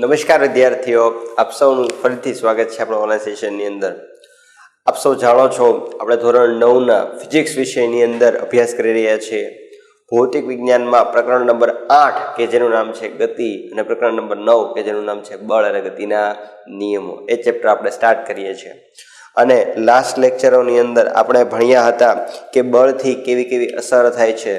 નમસ્કાર વિદ્યાર્થીઓ, આપ સૌનું ફરીથી સ્વાગત છે આપણા ઓનલાઈન સેશનની અંદર। આપ સૌ જાણો છો આપણે ધોરણ 9ના ફિઝિક્સ વિષયની અંદર અભ્યાસ કરી રહ્યા છીએ। ભૌતિક વિજ્ઞાનમાં પ્રકરણ નંબર 8 કે જેનું નામ છે ગતિ અને પ્રકરણ નંબર 9 કે જેનું નામ છે બળ અને ગતિના નિયમો, એ ચેપ્ટર આપણે સ્ટાર્ટ કરીએ છીએ। અને લાસ્ટ લેક્ચરોની અંદર આપણે ભણ્યા હતા કે બળથી કેવી કેવી અસર થાય છે,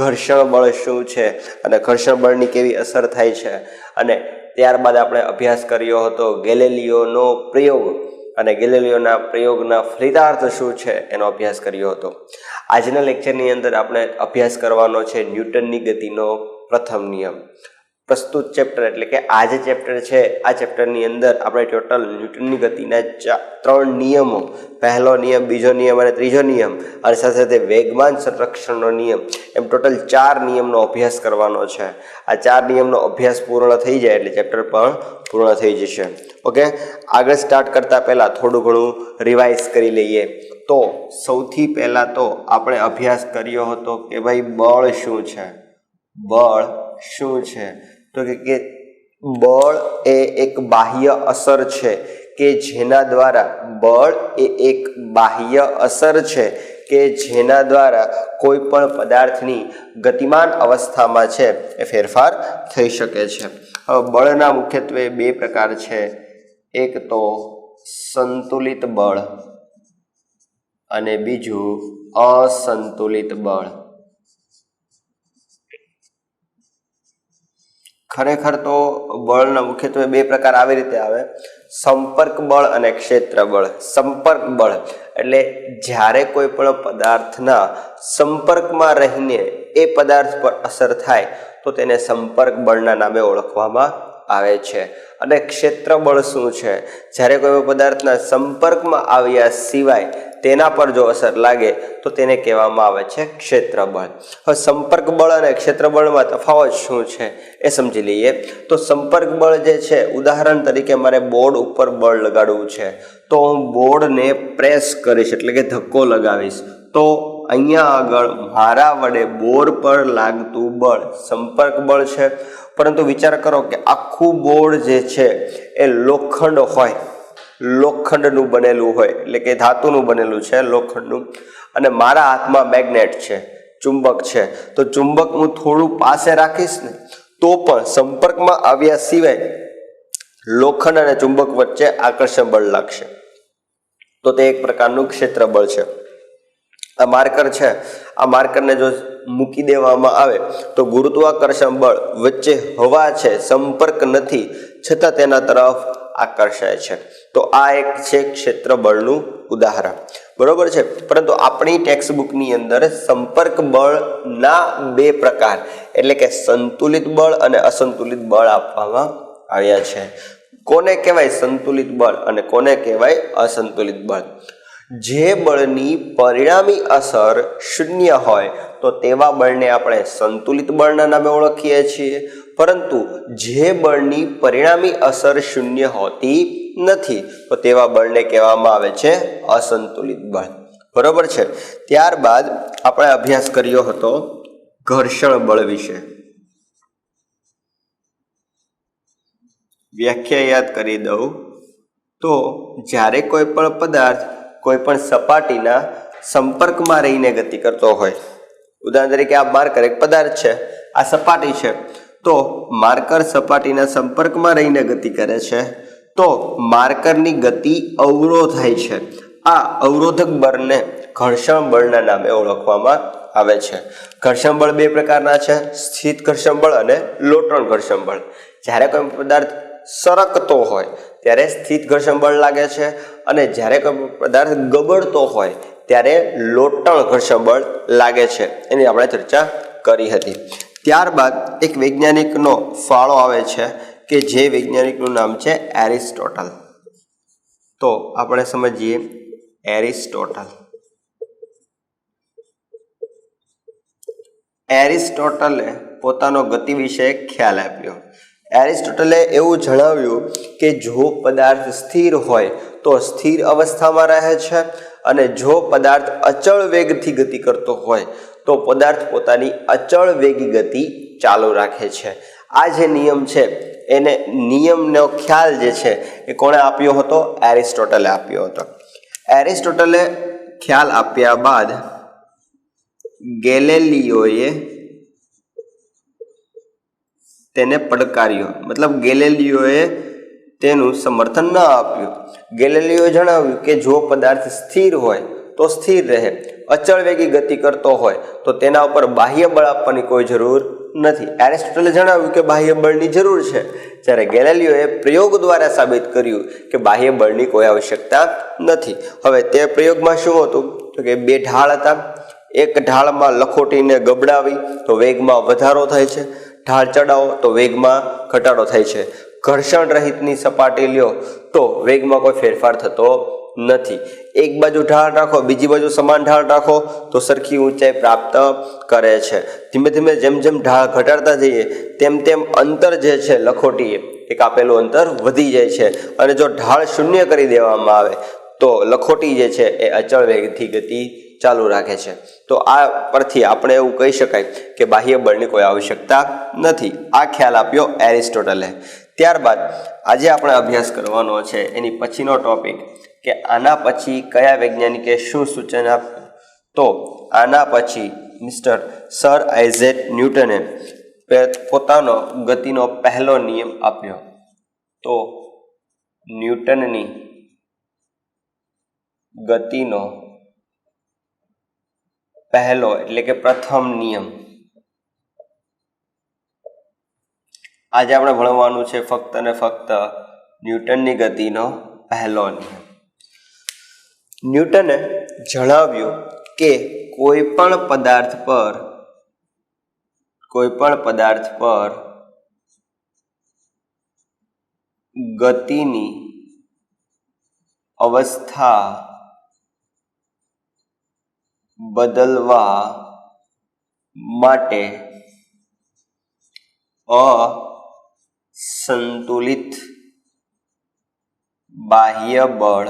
ઘર્ષણ બળ શું છે અને ઘર્ષણ બળની કેવી અસર થાય છે, અને ત્યારબાદ આપણે અભ્યાસ કર્યો હતો ગેલિલિયોનો પ્રયોગ અને ગેલિલિયોના પ્રયોગના ફલિતાર્થ શું છે એનો અભ્યાસ કર્યો હતો। આજના લેક્ચરની અંદર આપણે અભ્યાસ કરવાનો છે ન્યૂટનની ગતિનો પ્રથમ નિયમ। પ્રસ્તુત ચેપ્ટર એટલે કે આ જે ચેપ્ટર છે આ ચેપ્ટરની અંદર આપણે ટોટલ ન્યૂટનની ગતિના 3 નિયમો, પહેલો નિયમ, બીજો નિયમ અને ત્રીજો નિયમ, અને સાથે સાથે વેગમાન સંરક્ષણનો નિયમ, એમ ટોટલ 4 નિયમનો અભ્યાસ કરવાનો છે। આ 4 નિયમનો અભ્યાસ પૂર્ણ થઈ જાય એટલે ચેપ્ટર પણ પૂર્ણ થઈ જશે। ઓકે, આગળ સ્ટાર્ટ કરતા પહેલા થોડું ઘણું રિવાઇઝ કરી લઈએ। તો સૌથી પહેલા તો આપણે અભ્યાસ કર્યો હતો કે ભાઈ બળ શું છે। બળ શું છે? તો કે બળ એ એક બાહ્ય અસર છે કે જેના દ્વારા બળ એ એક બાહ્ય અસર છે કે જેના દ્વારા કોઈ પણ પદાર્થની ગતિમાન અવસ્થામાં છે એ ફેરફાર થઈ શકે છે। હવે બળના મુખ્યત્વે 2 પ્રકાર છે, એક તો સંતુલિત બળ અને બીજું અસંતુલિત બળ। ખરેખર તો બળના મુખ્યત્વે 2 પ્રકાર આવી રીતે આવે, સંપર્ક બળ અને ક્ષેત્ર બળ। સંપર્ક બળ એટલે જ્યારે કોઈ પણ પદાર્થના સંપર્કમાં રહીને એ પદાર્થ પર અસર થાય તો તેને સંપર્ક બળના નામે ઓળખવામાં આવે છે। અને ક્ષેત્ર બળ શું છે? જ્યારે કોઈ પદાર્થના સંપર્કમાં આવ્યા સિવાય તેના પર જો અસર લાગે તો તેને કહેવામાં આવે છે ક્ષેત્ર બળ। હવે સંપર્ક બળ અને ક્ષેત્ર બળમાં તફાવત શું છે એ સમજી લઈએ। તો સંપર્ક બળ જે છે, ઉદાહરણ તરીકે મારે બોર્ડ ઉપર બળ લગાડવું છે તો હું બોર્ડને પ્રેસ કરીશ એટલે કે ધક્કો લગાવીશ તો અહીંયા આગળ મારા વડે બોર્ડ પર લાગતું બળ સંપર્ક બળ છે। પરંતુ વિચાર કરો કે આખું બોર્ડ જે છે એ લોખંડ હોય, લોખંડનું બનેલું હોય એટલે કે ધાતુનું બનેલું છે લોખંડનું, અને મારા હાથમાં મેગ્નેટ છે, ચુંબક છે, તો ચુંબક હું થોડું પાસે રાખીશ ને તો પણ સંપર્કમાં આવ્યા સિવાય લોખંડ અને ચુંબક વચ્ચે આકર્ષણ બળ લાગશે, તો તે એક પ્રકારનું ક્ષેત્ર બળ છે। આ માર્કર છે, આ માર્કરને જો મૂકી દેવામાં આવે તો ગુરુત્વાકર્ષણ બળ વચ્ચે હવા છે, સંપર્ક નથી છતાં તેના તરફ આકર્ષાય છે, તો આ એક છે ક્ષેત્ર બળનું ઉદાહરણ, બરોબર છે। પરંતુ આપણી ટેક્સ્ટ બુકની અંદર સંપર્ક બળના 2 પ્રકાર એટલે કે સંતુલિત બળ અને અસંતુલિત બળ આપવામાં આવ્યા છે। કોને કહેવાય સંતુલિત બળ અને કોને કહેવાય અસંતુલિત બળ? જે બળની પરિણામી અસર 0 હોય તો તેવા બળને આપણે સંતુલિત બળના નામે ઓળખીએ છીએ, પરંતુ જે બળની પરિણામી અસર 0 હોતી નથી તો તેવા બળને કહેવામાં આવે છે અસંતુલિત બળ, બરોબર છે। ત્યારબાદ આપણે અભ્યાસ કર્યો હતો ઘર્ષણ બળ વિશે। વ્યાખ્યા યાદ કરી દઉં તો જ્યારે કોઈ પણ પદાર્થ કોઈ પણ સપાટીના સંપર્કમાં રહીને ગતિ કરતો હોય, ઉદાહરણ તરીકે આ માર્કર એક પદાર્થ છે, આ સપાટી છે, તો માર્કર સપાટીના સંપર્કમાં રહીને ગતિ કરે છે તો માર્કરની ગતિ અવરોધાય છે। આ અવરોધક બળને ઘર્ષણ બળના નામે ઓળખવામાં આવે છે। ઘર્ષણ બળ 2 પ્રકારના છે, સ્થિત ઘર્ષણ બળ અને લોટણ ઘર્ષણ બળ। જ્યારે કોઈ પદાર્થ સરકતો હોય ત્યારે સ્થિત ઘર્ષણ બળ લાગે છે અને જ્યારે કોઈ પદાર્થ ગબડતો હોય ત્યારે લોટણ ઘર્ષણ બળ લાગે છે, એની આપણે ચર્ચા કરી હતી। ત્યારબાદ એક વૈજ્ઞાનિકનો ફાળો આવે છે કે જે વૈજ્ઞાનિકનું નામ છે એરિસ્ટોટલ। તો આપણે સમજીએ એરિસ્ટોટલ। એરિસ્ટોટલે પોતાનો ગતિ વિશે ખ્યાલ આપ્યો। એરિસ્ટોટલે એવું જણાવ્યું કે જો પદાર્થ સ્થિર હોય તો સ્થિર અવસ્થામાં રહે છે અને જો પદાર્થ અચળ વેગથી ગતિ કરતો હોય તો પદાર્થ પોતાની અચળ વેગી ગતિ ચાલુ રાખે છે। આ જે નિયમ છે એને નિયમનો ખ્યાલ જે છે એ કોણે આપ્યો હતો? એરિસ્ટોટલે આપ્યો હતો. એરિસ્ટોટલે ખ્યાલ આપ્યા બાદ ગેલેલિયોએ તેને પડકાર્યો, મતલબ ગેલેલિયોએ તેનું સમર્થન ન આપ્યું. ગેલેલિયોએ જણાવ્યું કે જો પદાર્થ સ્થિર હોય તો સ્થિર રહે, અચળ વેગી ગતિ કરતો હોય તો તેના ઉપર બાહ્ય બળ આપવાની કોઈ જરૂર નથી. એરિસ્ટોટલે જણાવ્યું કે બાહ્ય બળની જરૂર છે, જ્યારે ગેલેલિયોએ પ્રયોગ દ્વારા સાબિત કર્યું કે બાહ્ય બળની કોઈ આવશ્યકતા નથી. હવે તે પ્રયોગમાં શું હતું? તો કે બે ઢાળ હતા. એક ઢાળમાં લખોટીને ગબડાવી તો વેગમાં વધારો થાય છે, ઢાળ ચડાવો તો વેગમાં ઘટાડો થાય છે. ઘર્ષણ રહિતની સપાટી લ્યો તો વેગમાં કોઈ ફેરફાર થતો નથી. એક બાજુ ઢાળ રાખો, બીજી બાજુ સમાન ઢાળ રાખો તો સરખી ઊંચાઈ પ્રાપ્ત કરે છે. ધીમે ધીમે જેમ જેમ ઢાળ ઘટાડતા જઈએ તેમ તેમ અંતર જે છે લખોટીએ એક આપેલું અંતર વધી જાય છે, અને જો ઢાળ શૂન્ય કરી દેવામાં આવે તો લખોટી જે છે એ અચળ વેગથી ગતિ ચાલુ રાખે છે. તો આ પરથી આપણે એવું કહી શકાય કે બાહ્ય બળની કોઈ આવશ્યકતા નથી. આ ખ્યાલ આપ્યો એરિસ્ટોટલે. ત્યારબાદ આજે આપણે અભ્યાસ કરવાનો છે એની પછીનો ટોપિક કે આના પછી કયા વૈજ્ઞાનિકે શું સૂચન આપ્યું? તો આના પછી મિસ્ટર સર આઇઝેક ન્યૂટને પોતાનો ગતિનો પહેલો નિયમ આપ્યો. તો ન્યૂટનની ગતિનો પહેલો એટલે કે પ્રથમ નિયમ આજે આપણે ભણવાનું છે ફક્ત ને ફક્ત ન્યૂટનની ગતિનો પહેલો નિયમ. ન્યૂટને જણાવ્યું કે કોઈ પણ પદાર્થ પર ગતિની અવસ્થા બદલવા માટે અસંતુલિત બાહ્ય બળ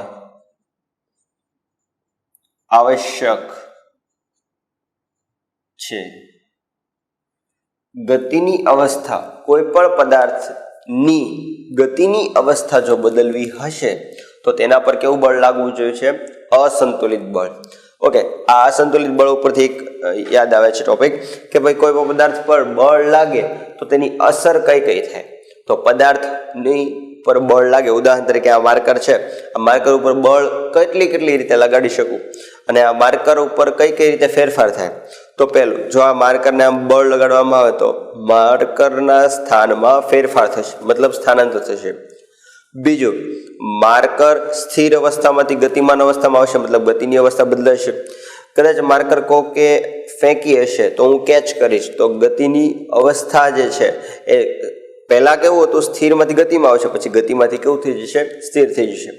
આવશ્યક છે. ગતિની અવસ્થા, કોઈ પણ પદાર્થની ગતિની અવસ્થા જો બદલવી હશે તો તેના પર કેવું બળ લાગવું જોઈએ છે? અસંતુલિત બળ. ઓકે, આ અસંતુલિત બળ ઉપરથી એક યાદ આવે છે ટોપિક કે ભાઈ કોઈ પણ પદાર્થ પર બળ લાગે તો તેની અસર કઈ કઈ થાય? તો પદાર્થની પર બળ લાગે, ઉદાહરણ તરીકે આ માર્કર છે, આ માર્કર ઉપર બળ કેટલી રીતે લગાડી શકું અને આ માર્કર ઉપર કઈ રીતે ફેરફાર થાય? તો પહેલું, જો આ માર્કરને આમ બળ લગાડવામાં આવે તો માર્કરના સ્થાનમાં ફેરફાર થશે, મતલબ સ્થાનાંતર થશે. બીજું, માર્કર સ્થિર અવસ્થામાંથી ગતિમાન અવસ્થામાં આવશે, મતલબ ગતિની અવસ્થા બદલાશે. કદાચ માર્કર કહો કે ફેંકી હશે તો હું કેચ કરીશ તો ગતિની અવસ્થા જે છે એ પહેલાં કેવું હતું? સ્થિરમાંથી ગતિમાં આવશે, પછી ગતિમાંથી કેવું થઈ જશે? સ્થિર થઈ જશે.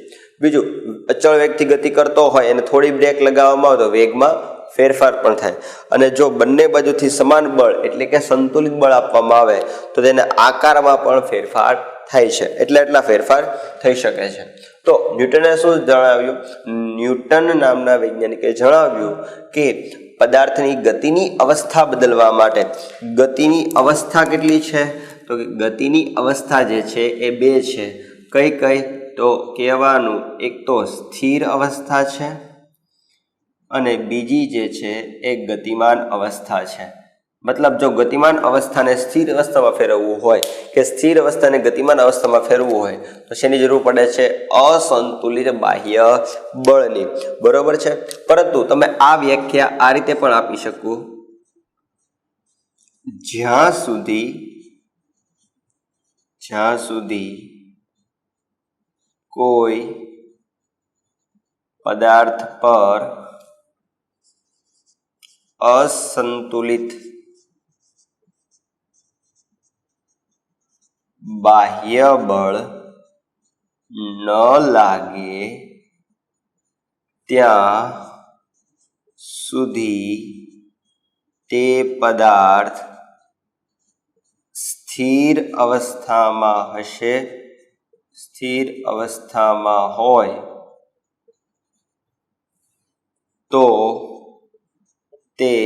બીજું, અચળ વેગથી ગતિ કરતો હોય અને થોડી બ્રેક લગાવવામાં આવે તો વેગમાં ફેરફાર પણ થાય. અને જો બંને બાજુથી સમાન બળ એટલે કે સંતુલિત બળ આપવામાં આવે તો તેને આકારમાં પણ ફેરફાર થાય છે, એટલા ફેરફાર થઈ શકે છે. તો ન્યૂટને શું જણાવ્યું? ન્યૂટન નામના વૈજ્ઞાનિકે જણાવ્યું કે પદાર્થની ગતિની અવસ્થા બદલવા માટે, ગતિની અવસ્થા કેટલી છે? તો ગતિની અવસ્થા જે છે એ બે છે. કઈ? તો કહેવાનું, એક તો સ્થિર અવસ્થા છે અને બીજી જે છે એ ગતિમાન અવસ્થા છે. મતલબ જો ગતિમાન અવસ્થાને સ્થિર અવસ્થામાં ફેરવવું હોય કે સ્થિર અવસ્થાને ગતિમાન અવસ્થામાં ફેરવવું હોય તો શેની જરૂર પડે છે? અસંતુલિત બાહ્ય બળની. બરોબર છે. પરંતુ તમે આ વ્યાખ્યા આ રીતે પણ આપી શકો, જ્યાં સુધી કોઈ પદાર્થ પર અસંતુલિત બાહ્ય બળ ન લાગે ત્યાં સુધી તે પદાર્થ સ્થિર અવસ્થામાં હશે, સ્થિર અવસ્થામાં હોય તો તે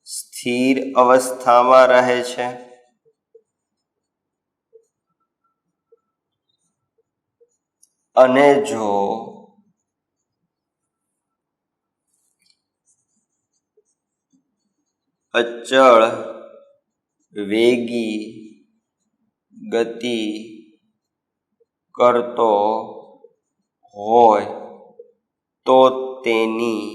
સ્થિર અવસ્થામાં રહે છે અને જો અચળ વેગી ગતિ કરતો હોય તો તેની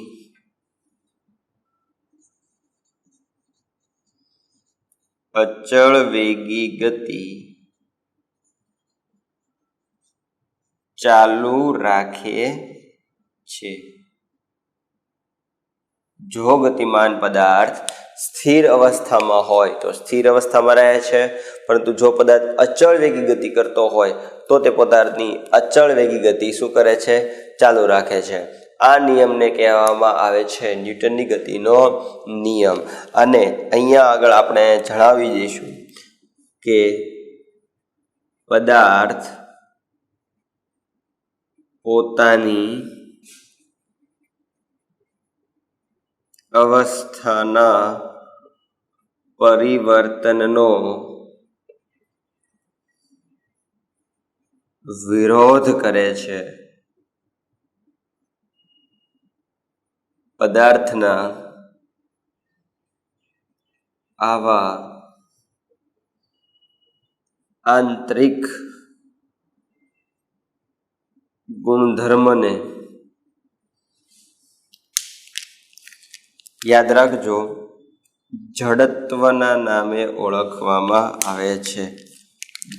અચળ વેગી ગતિ ચાલુ રાખે છે. જો ગતિમાન પદાર્થ સ્થિર અવસ્થામાં હોય તો સ્થિર અવસ્થામાં રહે છે, પરંતુ જો પદાર્થ અચળ વેગી ગતિ કરતો હોય તો તે પદાર્થની અચળ વેગી ગતિ શું કરે છે? ચાલુ રાખે છે. આ નિયમને કહેવામાં આવે છે ન્યૂટનની ગતિનો નિયમ. અને અહીંયા આગળ આપણે જણાવી દઈશું કે પદાર્થ પોતાની અવસ્થાના પરિવર્તનનો વિરોધ કરે છે. પદાર્થના આવા આંતરિક ગુણધર્મને યાદ રાખજો, જડત્વના નામે ઓળખવામાં આવે છે.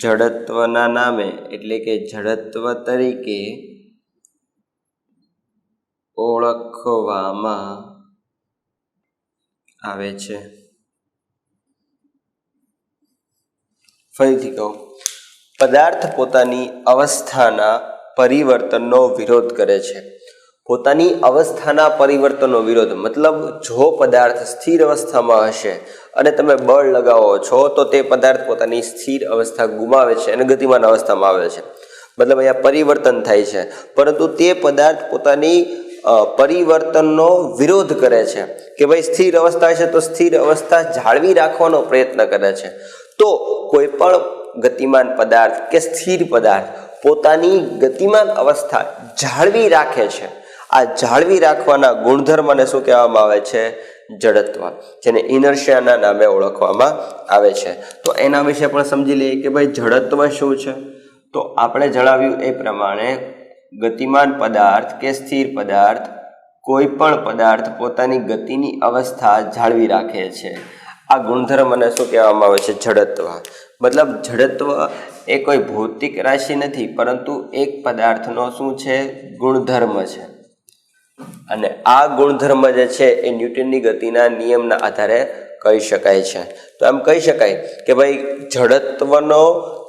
જડત્વના નામે એટલે કે જડત્વ તરીકે ઓળખવામાં આવે છે. ફરીથી કહું, પદાર્થ પોતાની અવસ્થાના પરિવર્તનનો વિરોધ કરે છે. પોતાની અવસ્થાના પરિવર્તનનો વિરોધ મતલબ જો પદાર્થ સ્થિર અવસ્થામાં હશે અને તમે બળ લગાવો છો તો તે પદાર્થ પોતાની સ્થિર અવસ્થા ગુમાવે છે અને ગતિમાન અવસ્થામાં આવે છે. મતલબ અહીંયા પરિવર્તન થાય છે, પરંતુ તે પદાર્થ પોતાની પરિવર્તનનો વિરોધ કરે છે કે ભાઈ સ્થિર અવસ્થા છે તો સ્થિર અવસ્થા જાળવી રાખવાનો પ્રયત્ન કરે છે. તો કોઈ પણ ગતિમાન પદાર્થ કે સ્થિર પદાર્થ પોતાની ગતિમાન અવસ્થા જાળવી રાખે છે. આ જાળવી રાખવાના ગુણધર્મને શું કહેવામાં આવે છે? જડત્વ, જેને ઇનર્શિયાના નામે ઓળખવામાં આવે છે. તો એના વિશે પણ સમજી લઈએ કે ભાઈ જડત્વ શું છે. તો આપણે જણાવ્યું એ પ્રમાણે ગતિમાન પદાર્થ કે સ્થિર પદાર્થ કોઈ પણ પદાર્થ પોતાની ગતિની અવસ્થા જાળવી રાખે છે. આ ગુણધર્મને શું કહેવામાં આવે છે? જડત્વ. મતલબ જડત્વ એ કોઈ ભૌતિક રાશિ નથી, પરંતુ એક પદાર્થનો શું છે? ગુણધર્મ છે. અને આ ગુણધર્મ જે છે એ ન્યૂટનની ગતિના નિયમના આધારે કહી શકાય છે. તો એમ કહી શકાય કે ભાઈ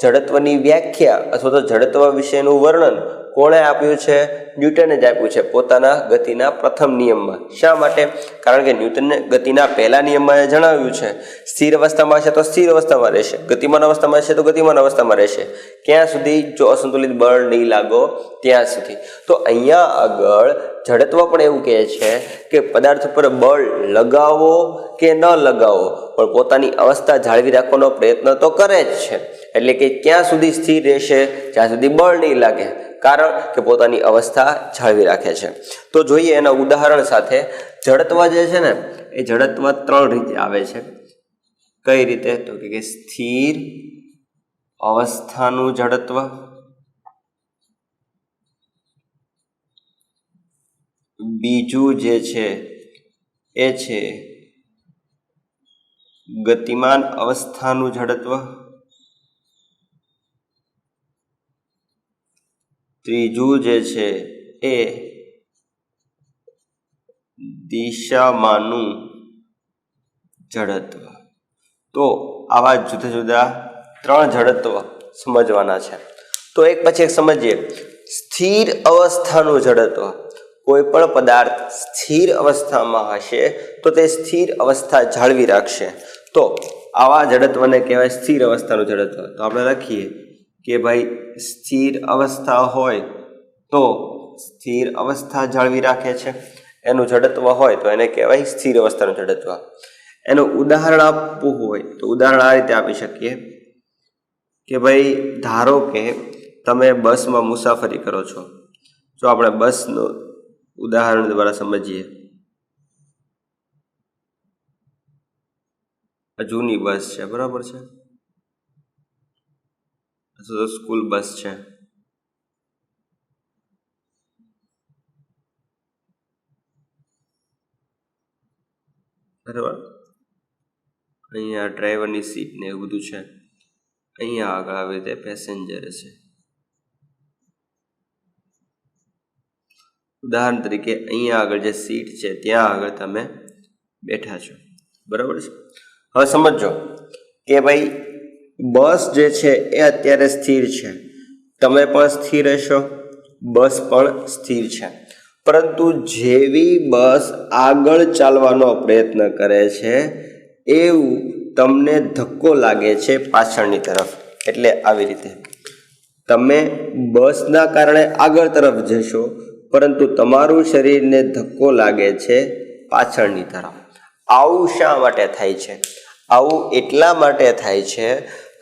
જડત્વની વ્યાખ્યા અથવા તો જડત્વ વિશેનું વર્ણન કોણે આપ્યું છે? ન્યૂટને જ આપ્યું છે પોતાના ગતિના પ્રથમ નિયમમાં. શા માટે? કારણ કે ન્યૂટને ગતિના પહેલા નિયમમાં જણાવ્યું છે સ્થિર અવસ્થામાં છે તો સ્થિર અવસ્થામાં રહેશે, ગતિમાન અવસ્થામાં છે તો ગતિમાન અવસ્થામાં રહેશે. ક્યાં સુધી? જો અસંતુલિત બળ નહીં લાગો ત્યાં સુધી. તો અહીંયા આગળ જડત્વ પણ એવું કહે છે કે પદાર્થ ઉપર બળ લગાવો કે ન લગાવો પણ પોતાની અવસ્થા જાળવી રાખવાનો પ્રયત્ન તો કરે જ છે. એટલે કે ક્યાં સુધી સ્થિર રહેશે? જ્યાં સુધી બળ નહીં લાગે, કારણ કે પોતાની અવસ્થા જાળવી રાખે છે. તો જોઈએ એના ઉદાહરણ સાથે. જડત્વ જે છે ને એ જડત્વ 3 રીતે આવે છે. કઈ રીતે? તો કે સ્થિર અવસ્થાનું જડત્વ, બીજું જે છે એ છે ગતિમાન અવસ્થાનું જડત્વ, ત્રીજું જે છે એ દિશામાનું જડત્વ. તો આવા જુદા જુદા 3 જડત્વ સમજવાના છે. તો એક પછી એક સમજીએ. સ્થિર અવસ્થાનું જડત્વ. કોઈ પણ પદાર્થ સ્થિર અવસ્થામાં હશે તો તે સ્થિર અવસ્થા જાળવી રાખશે. તો આવા જડત્વને કહેવાય સ્થિર અવસ્થાનું જડત્વ. તો આપણે લખીએ કે ભાઈ સ્થિર અવસ્થા હોય તો સ્થિર અવસ્થા જાળવી રાખે છે, એનું જડત્વ હોય તો એને કહેવાય સ્થિર અવસ્થાનું જડત્વ. એનું ઉદાહરણ આપવું હોય તો ઉદાહરણ આ રીતે આપી શકીએ કે ભાઈ ધારો કે તમે બસમાં મુસાફરી કરો છો, જો આપણે બસનું ઉદાહરણ દ્વારા સમજીએ. જૂની બસ છે, બરાબર છે, અથવા તો સ્કૂલ બસ છે. બરાબર, અહીંયા ડ્રાઈવરની સીટ ને એવું બધું છે. અહીંયા આગળ આવી રીતે પેસેન્જર છે. ઉદાહરણ તરીકે અહીંયા આગળ જે સીટ છે ત્યાં આગળ તમે બેઠા છો, બરાબર છે. હવે સમજો કે ભાઈ બસ જે છે એ અત્યારે સ્થિર છે, તમે પણ સ્થિર હશો, બસ પણ સ્થિર છે. પરંતુ જેવી બસ આગળ ચાલવાનો પ્રયત્ન કરે છે એવું તમને ધક્કો લાગે છે પાછળની તરફ. એટલે આવી રીતે તમે બસના કારણે આગળ તરફ જશો, પરંતુ તમારું શરીરને ધક્કો લાગે છે પાછળની તરફ. આવું શા માટે થાય છે? આવું એટલા માટે થાય છે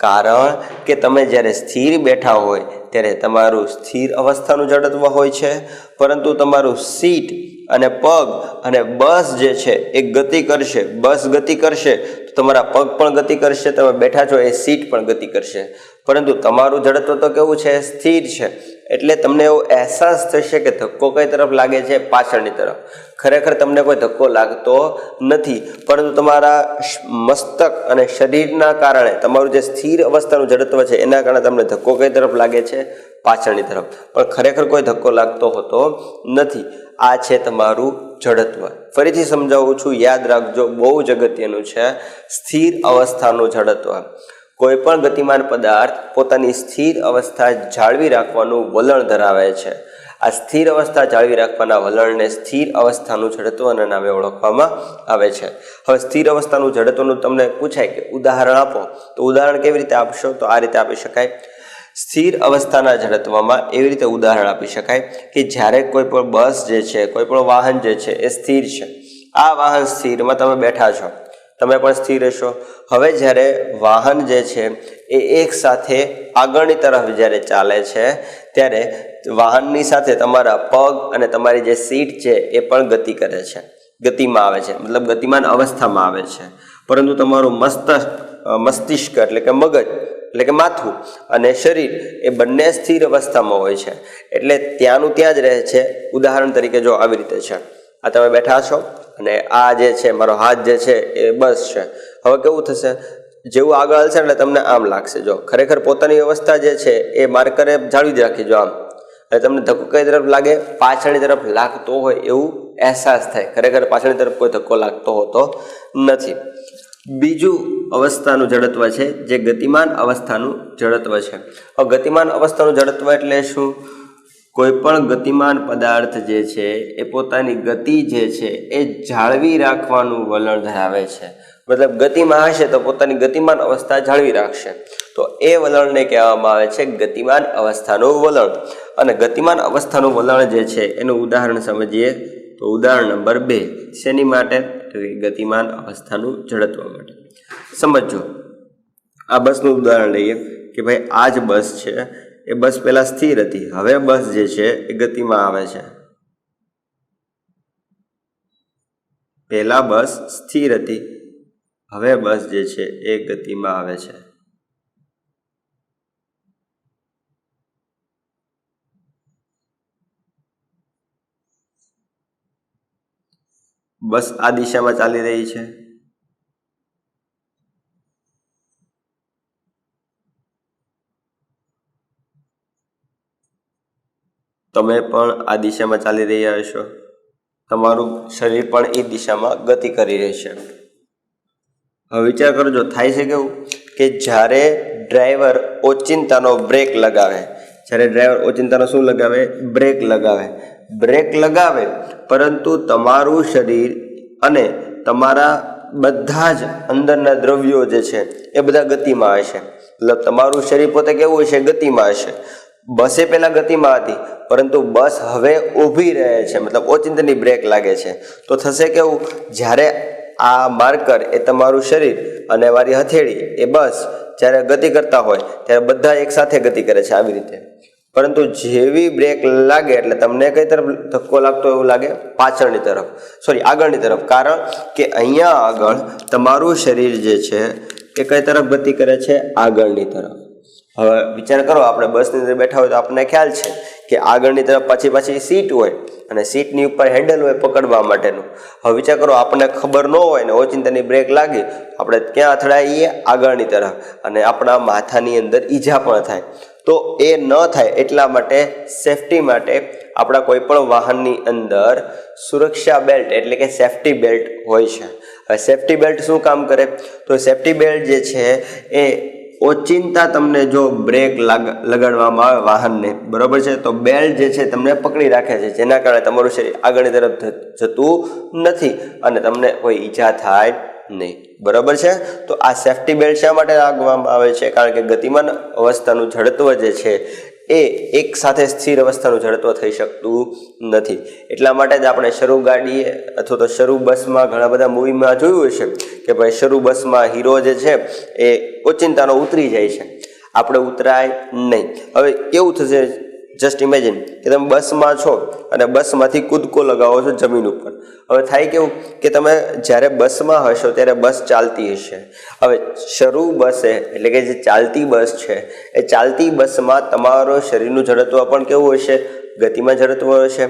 કારણ કે તમે જ્યારે સ્થિર બેઠા હોય ત્યારે તમારું સ્થિર અવસ્થાનું જડત્વ હોય છે, પરંતુ તમારું સીટ અને પગ અને બસ જે છે એ ગતિ કરશે. બસ ગતિ કરશે તો તમારા પગ પણ ગતિ કરશે, તમે બેઠા છો એ સીટ પણ ગતિ કરશે, પરંતુ તમારું જડત્વ તો કેવું છે? સ્થિર છે. એટલે તમને એવો અહેસાસ થશે કે ધક્કો કઈ તરફ લાગે છે? પાછળની તરફ. ખરેખર તમને કોઈ ધક્કો લાગતો નથી, પરંતુ તમારા મસ્તક અને શરીરના કારણે, તમારું જે સ્થિર અવસ્થાનું જડત્વ છે એના કારણે તમને ધક્કો કઈ તરફ લાગે છે? પાછળની તરફ. પણ ખરેખર કોઈ ધક્કો લાગતો હોતો નથી. આ છે તમારું જડત્વ. ફરીથી સમજાવું છું, યાદ રાખજો, બહુ જ અગત્યનું છે. સ્થિર અવસ્થાનું જડત્વ. કોઈ પણ ગતિમાન પદાર્થ પોતાની સ્થિર અવસ્થા જાળવી રાખવાનું વલણ ધરાવે છે. આ સ્થિર અવસ્થા જાળવી રાખવાના વલણને સ્થિર અવસ્થાનું જડત્વના નામે ઓળખવામાં આવે છે. હવે સ્થિર અવસ્થાનું જડત્વનું તમને પૂછાય કે ઉદાહરણ આપો, તો ઉદાહરણ કેવી રીતે આપશો? તો આ રીતે આપી શકાય. સ્થિર અવસ્થાના જડત્વમાં એવી રીતે ઉદાહરણ આપી શકાય કે જ્યારે કોઈ પણ બસ જે છે, કોઈ પણ વાહન જે છે એ સ્થિર છે. આ વાહન સ્થિરમાં તમે બેઠા છો, તમે પણ સ્થિર રહેશો. હવે જ્યારે વાહન જે છે એ એક સાથે આગળની તરફ જ્યારે ચાલે છે ત્યારે વાહનની સાથે તમારા પગ અને તમારી જે સીટ છે એ પણ ગતિ કરે છે, ગતિમાં આવે છે, મતલબ ગતિમાન અવસ્થામાં આવે છે. પરંતુ તમારું મસ્તિષ્ક એટલે કે મગજ એટલે કે માથું અને શરીર એ બંને સ્થિર અવસ્થામાં હોય છે. એટલે ત્યાંનું ત્યાં જ રહે છે. ઉદાહરણ તરીકે જો આવી રીતે છે, આ તમે બેઠા છો અને આ જે છે મારો હાથ જે છે એ બસ છે. હવે કેવું થશે? જેવું આગળ હલશે એટલે તમને આમ લાગશે. જો ખરેખર પોતાની અવસ્થા જે છે એ માર્કરે જાળવી જ રાખી. જો આમ એટલે તમને ધક્કો કઈ તરફ લાગે? પાછળની તરફ લાગતો હોય એવું અહેસાસ થાય. ખરેખર પાછળની તરફ કોઈ ધક્કો લાગતો હોતો નથી. બીજું અવસ્થાનું જડત્વ છે જે ગતિમાન અવસ્થાનું જડત્વ છે. હવે ગતિમાન અવસ્થાનું જડત્વ એટલે શું? કોઈ પણ ગતિમાન પદાર્થ જે છે એ પોતાની ગતિ જે છે એ જાળવી રાખવાનું વલણ ધરાવે છે. મતલબ ગતિમાં હશે તો પોતાની ગતિમાન અવસ્થા જાળવી રાખશે. તો એ વલણને કહેવામાં આવે છે ગતિમાન અવસ્થાનું વલણ. અને ગતિમાન અવસ્થાનું વલણ જે છે એનું ઉદાહરણ સમજીએ તો ઉદાહરણ નંબર 2. શેની માટે? તો ગતિમાન અવસ્થાનું જડત્વ માટે. સમજો, આ બસનું ઉદાહરણ લઈએ કે ભાઈ આ જ બસ છે. એ બસ પહેલા સ્થિર હતી, હવે બસ જે છે એ ગતિમાં આવે છે. પહેલા બસ સ્થિર હતી, હવે બસ જે છે એ ગતિમાં આવે છે. બસ આ દિશામાં ચાલી રહી છે. તમે પણ આ દિશામાં ચાલી રહ્યા હશો. તમારું શરીર પણ એ દિશામાં ગતિ કરી રહેશે. હવે વિચાર કરજો, થાય છે કેવું કે જ્યારે ડ્રાઈવર ઓચિંતાનો બ્રેક લગાવે, જ્યારે ડ્રાઈવર ઓચિંતાનો શું લગાવે? બ્રેક લગાવે. બ્રેક લગાવે પરંતુ તમારું શરીર અને તમારા બધા જ અંદરના દ્રવ્યો જે છે એ બધા ગતિમાં હશે. મતલબ તમારું શરીર પોતે કેવું હશે? ગતિમાં હશે. બસે પહેલા ગતિમાં હતી, પરંતુ બસ હવે ઊભી રહે છે, મતલબ ઓચિંતાની બ્રેક લાગે છે. તો થશે કેવું? જ્યારે આ માર્કર એ તમારું શરીર અને મારી હથેળી એ બસ જ્યારે ગતિ કરતા હોય ત્યારે બધા એક સાથે ગતિ કરે છે આવી રીતે. પરંતુ જેવી બ્રેક લાગે એટલે તમને કઈ તરફ ધક્કો લાગતો એવું લાગે? પાછળની તરફ, આગળની તરફ. કારણ કે અહીંયા આગળ તમારું શરીર જે છે એ કઈ તરફ ગતિ કરે છે? આગળની તરફ. હવે વિચાર કરો, આપણે બસની અંદર બેઠા હોય તો આપણને ખ્યાલ છે કે આગળની તરફ પાછી સીટ હોય અને સીટની ઉપર હેન્ડલ હોય પકડવા માટેનું. હવે વિચાર કરો, આપણને ખબર ન હોય ને ઓચિંતાની બ્રેક લાગી, આપણે ક્યાં અથડાઈએ? આગળની તરફ, અને આપણા માથાની અંદર ઈજા પણ થાય. તો એ ન થાય એટલા માટે, સેફટી માટે આપણા કોઈ પણ વાહનની અંદર સુરક્ષા બેલ્ટ એટલે કે સેફટી બેલ્ટ હોય છે. હવે સેફટી બેલ્ટ શું કામ કરે? તો સેફટી બેલ્ટ જે છે એ ઓચિંતા તમને જો બ્રેક લગાડવામાં આવે વાહનને, બરોબર છે, તો બેલ્ટ જે છે તમને પકડી રાખે છે, જેના કારણે તમારું શરીર આગળની તરફ જતું નથી અને તમને કોઈ ઈજા થાય નહીં. બરાબર છે. તો આ સેફટી બેલ્ટ શા માટે રાખવામાં આવે છે? કારણ કે ગતિમાન અવસ્થાનું જડત્વ જે છે એ એક સાથે સ્થિર અવસ્થાનું જડત્વ થઈ શકતું નથી. એટલા માટે જ આપણે શરૂ ગાડીએ અથવા તો શરૂ બસમાં ઘણા બધા મૂવીમાં જોયું હશે કે ભાઈ શરૂ બસમાં હીરો જે છે એ ઓચિંતાનો ઉતરી જાય છે, આપણે ઉતરાય નહીં. હવે કેવું થશે? જસ્ટ ઇમેજિન કે તમે બસમાં છો અને બસમાંથી કૂદકો લગાવો છો જમીન ઉપર. હવે થાય કેવું કે તમે જ્યારે બસમાં હશો ત્યારે બસ ચાલતી હશે. હવે શરૂ બસે એટલે કે જે ચાલતી બસ છે એ ચાલતી બસમાં તમારો શરીરનું જડત્વ પણ કેવું હશે? ગતિમાં જડત્વ હશે.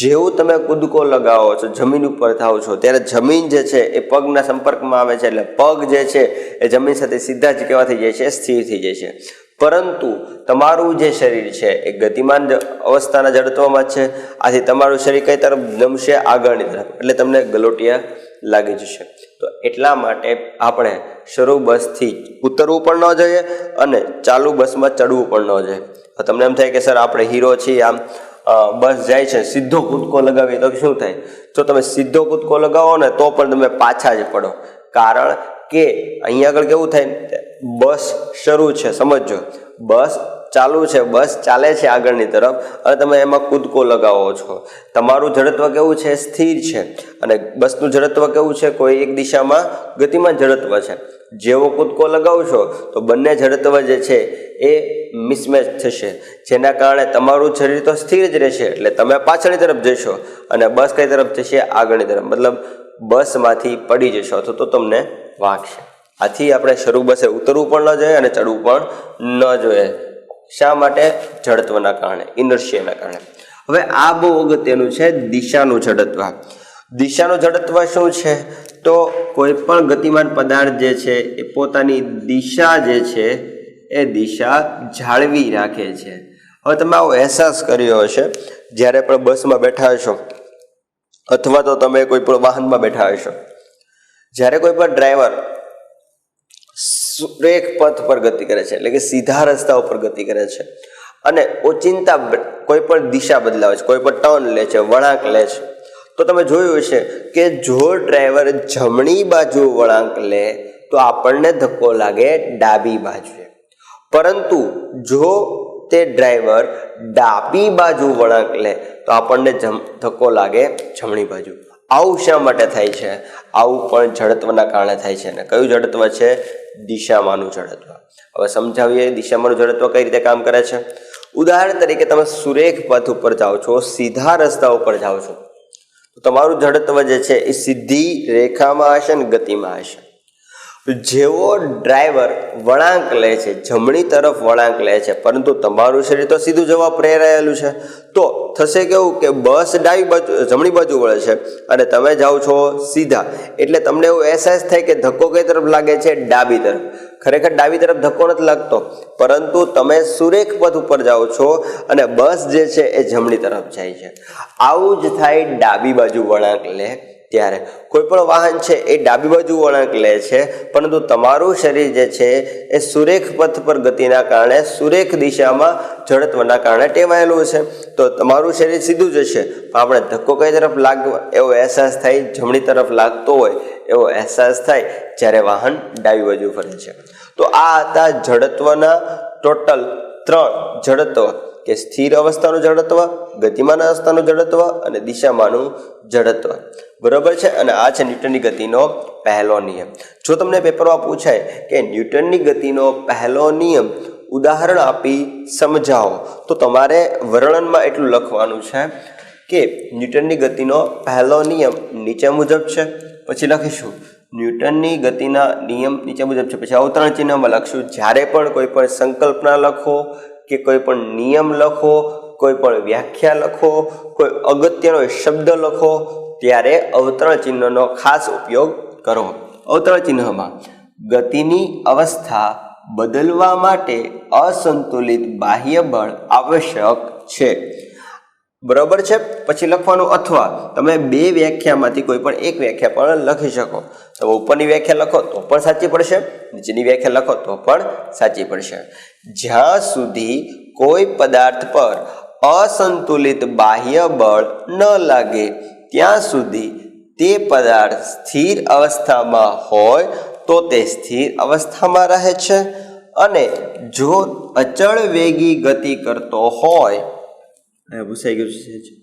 જેવું તમે કૂદકો લગાવો છો, જમીન ઉપર થાવ છો, ત્યારે જમીન જે છે એ પગના સંપર્કમાં આવે છે, એટલે પગ જે છે એ જમીન સાથે સીધા જ કેવા થઈ જાય છે? સ્થિર થઈ જાય છે. પરંતુ તમારું જે શરીર છે એ ગતિમાન અવસ્થાના જડત્વમાં જ છે. આથી તમારું શરીર કઈ તરફ નમશે? આગળની તરફ. એટલે તમને ગલોટિયા લાગી જશે. તો એટલા માટે આપણે શરૂ બસથી ઉતરવું પણ ન જોઈએ અને ચાલુ બસમાં ચડવું પણ ન જોઈએ. તમને એમ થાય કે સર આપણે હીરો છીએ, આમ બસ જાય છે, સીધો કૂદકો લગાવીએ તો શું થાય? જો તમે સીધો કૂદકો લગાવો ને તો પણ તમે પાછા જ પડો. કારણ કે અહીંયા આગળ કેવું થાય? બસ શરૂ છે, સમજો, બસ ચાલુ છે, બસ ચાલે છે આગળની તરફ અને તમે એમાં કૂદકો લગાવો છો. તમારું જડત્વ કેવું છે? સ્થિર છે. અને બસનું જડત્વ કેવું છે? કોઈ એક દિશામાં ગતિમાન જડત્વ છે. જેવો કૂદકો લગાવશો તો બંને જડત્વ જે છે એ મિસમેચ થશે, જેના કારણે તમારું શરીર તો સ્થિર જ રહેશે, એટલે તમે પાછળની તરફ જશો અને બસ કઈ તરફ જશે? આગળની તરફ. મતલબ બસમાંથી પડી જશો અથવા તો તમને વાગશે. આથી આપણે શરૂ બસે ઉતરવું પણ ન જોઈએ અને ચડવું પણ ન જોઈએ. શા માટે? જડત્વના કારણે, ઇનર્શિયાના કારણે. હવે આ બહુ અગત્યનું છે, દિશાનું જડત્વ. દિશાનું જડત્વ શું છે? તો કોઈ પણ ગતિમાન પદાર્થ જે છે એ પોતાની દિશા જે છે એ દિશા જાળવી રાખે છે. હવે તમે આવો અહેસાસ કર્યો હશે જ્યારે પણ બસમાં બેઠા હશો અથવા તો તમે કોઈ પણ વાહનમાં બેઠા હશો, જ્યારે કોઈ પણ ડ્રાઈવર સુરેખ પથ પર ગતિ કરે છે, એટલે કે સીધા રસ્તા ઉપર ગતિ કરે છે અને ઓચિંતા કોઈ પણ દિશા બદલાવે છે, કોઈ પણ ટર્ન લે છે, વળાંક લે છે, તો તમે જોયું હશે કે જો ડ્રાઈવર જમણી બાજુ વળાંક લે તો આપણને ધક્કો લાગે ડાબી બાજુએ, પરંતુ જો તે ડ્રાઈવર ડાબી બાજુ વળાંક લે તો આપણને ધક્કો લાગે જમણી બાજુ. આવું શા માટે થાય છે? આવું પણ જડત્વના કારણે થાય છે. અને કયું જડત્વ છે? દિશામાંનું જડત્વ. હવે સમજાવીએ દિશામાંનું જડત્વ કઈ રીતે કામ કરે છે. ઉદાહરણ તરીકે તમે સુરેખ પથ ઉપર જાઓ છો, સીધા રસ્તા ઉપર જાઓ છો, તો તમારું જડત્વ જે છે એ સીધી રેખામાં હશે ને ગતિમાં હશે. જેવો ડ્રાઈવર વળાંક લે છે, જમણી તરફ વળાંક લે છે, પરંતુ તમારું શરીર તો સીધું જવા પ્રેરાયેલું છે, તો થશે કેવું કે બસ ડાબી બાજુ જમણી બાજુ વળે છે અને તમે જાઓ છો સીધા, એટલે તમને એવો અહેસાસ થાય કે ધક્કો કઈ તરફ લાગે છે? ડાબી તરફ. ખરેખર ડાબી તરફ ધક્કો નથી લાગતો, પરંતુ તમે સુરેખ પથ ઉપર જાઓ છો અને બસ જે છે એ જમણી તરફ જાય છે. આવું જ થાય ડાબી બાજુ વળાંક લે ત્યારે. કોઈ પણ વાહન છે એ ડાબી બાજુ વળાંક લે છે, પરંતુ તમારું શરીર જે છે એ સુરેખ પથ પર ગતિના કારણે, સુરેખ દિશામાં જડત્વના કારણે ટેવાયેલું છે, તો તમારું શરીર સીધું જશે. આપણે ધક્કો કઈ તરફ લાગવો એવો અહેસાસ થાય, જમણી તરફ લાગતો હોય એવો અહેસાસ થાય જ્યારે વાહન ડાબી બાજુ ફરે છે. તો આ હતા જડત્વના ટોટલ 3 જડત્વ, કે સ્થિર અવસ્થાનું જડત્વ, ગતિમાન અવસ્થાનું જડત્વ અને દિશામાંનું જડત્વ. બરાબર છે. અને આ છે ન્યૂટનની ગતિનો પહેલો નિયમ. જો તમને પેપરમાં પૂછાય કે ન્યૂટનની ગતિનો પહેલો નિયમ ઉદાહરણ આપી સમજાવો. તો તમારે વર્ણનમાં એટલું લખવાનું છે કે ન્યૂટનની ગતિનો પહેલો નિયમ નીચે મુજબ છે. પછી લખીશું ન્યૂટનની ગતિના નિયમ નીચે મુજબ છે. પછી અવતરણ ચિહ્નમાં લખશું. જ્યારે પણ કોઈ પણ સંકલ્પના લખો કે કોઈ પણ નિયમ લખો, કોઈ પણ વ્યાખ્યા લખો, કોઈ અગત્યનો શબ્દ લખો, ત્યારે અવતરણ ચિહ્નનો ખાસ ઉપયોગ કરો. અવતરણ ચિહ્નમાં ગતિની અવસ્થા બદલવા માટે અસંતુલિત બાહ્ય બળ આવશ્યક છે. બરાબર છે. પછી લખવાનું અથવા તમે બે વ્યાખ્યામાંથી કોઈ પણ એક વ્યાખ્યા પણ લખી શકો. તમે ઉપરની વ્યાખ્યા લખો તો પણ સાચી પડશે, નીચેની વ્યાખ્યા લખો તો પણ સાચી પડશે. જ્યાં સુધી કોઈ પદાર્થ પર અસંતુલિત બાહ્ય બળ ન લાગે ત્યાં સુધી તે પદાર્થ સ્થિર અવસ્થામાં હોય તો તે સ્થિર અવસ્થામાં રહે છે, અને જો અચળ વેગી ગતિ કરતો હોય, પૂછાઈ ગયું છે,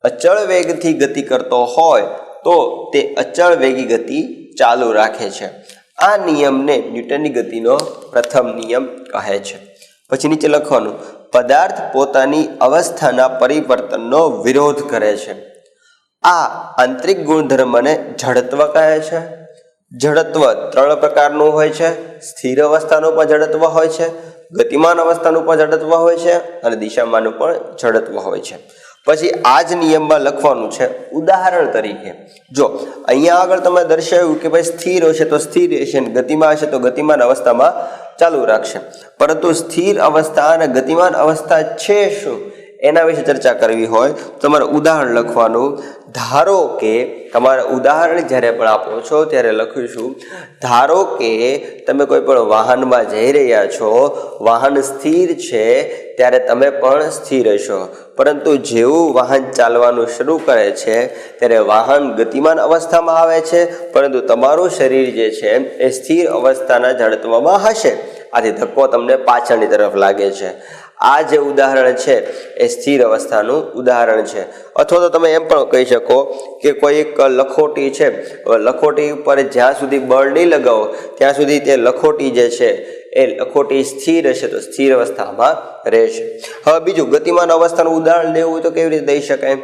અચળ વેગથી ગતિ કરતો હોય તો તે અચળ વેગી ગતિ ચાલુ રાખે છે. આ નિયમને ન્યૂટનની ગતિનો પ્રથમ નિયમ કહે છે. પછી નીચે લખવાનું પદાર્થ પોતાની અવસ્થાના પરિવર્તનનો વિરોધ કરે છે. આ આંતરિક ગુણધર્મને જડત્વ કહે છે. જડત્વ ત્રણ પ્રકારનું હોય છે. સ્થિર અવસ્થાનું પણ જડત્વ હોય છે, ગતિમાન અવસ્થાનું પણ જડત્વ હોય છે, અને દિશામાનનું પણ જડત્વ હોય છે. પછી આ જ નિયમમાં લખવાનું છે ઉદાહરણ તરીકે. જો અહીંયા આગળ તમે દર્શાવ્યું કે ભાઈ સ્થિર હશે તો સ્થિર રહેશે, ગતિમાં હશે તો ગતિમાન અવસ્થામાં ચાલુ રાખશે. પરંતુ સ્થિર અવસ્થા અને ગતિમાન અવસ્થા છે શું, એના વિશે ચર્ચા કરવી હોય તો તમારે ઉદાહરણ લખવાનું. ધારો કે તમારે ઉદાહરણ જ્યારે પણ આપો છો ત્યારે લખીશું, ધારો કે તમે કોઈ પણ વાહનમાં જઈ રહ્યા છો, વાહન સ્થિર છે ત્યારે તમે પણ સ્થિર હશો, પરંતુ જેવું વાહન ચાલવાનું શરૂ કરે છે ત્યારે વાહન ગતિમાન અવસ્થામાં આવે છે, પરંતુ તમારું શરીર જે છે એ સ્થિર અવસ્થાના જડત્વમાં હશે. આથી ધક્કો તમને પાછળની તરફ લાગે છે. આ જે ઉદાહરણ છે એ સ્થિર અવસ્થાનું ઉદાહરણ છે. અથવા તો તમે એમ પણ કહી શકો કે કોઈ એક લખોટી છે, લખોટી ઉપર જ્યાં સુધી બળ નહીં લગાવો ત્યાં સુધી તે લખોટી જે છે એ લખોટી સ્થિર હશે તો સ્થિર અવસ્થામાં રહેશે. હવે બીજું ગતિમાન અવસ્થાનું ઉદાહરણ દેવું હોય તો કેવી રીતે દઈ શકાય?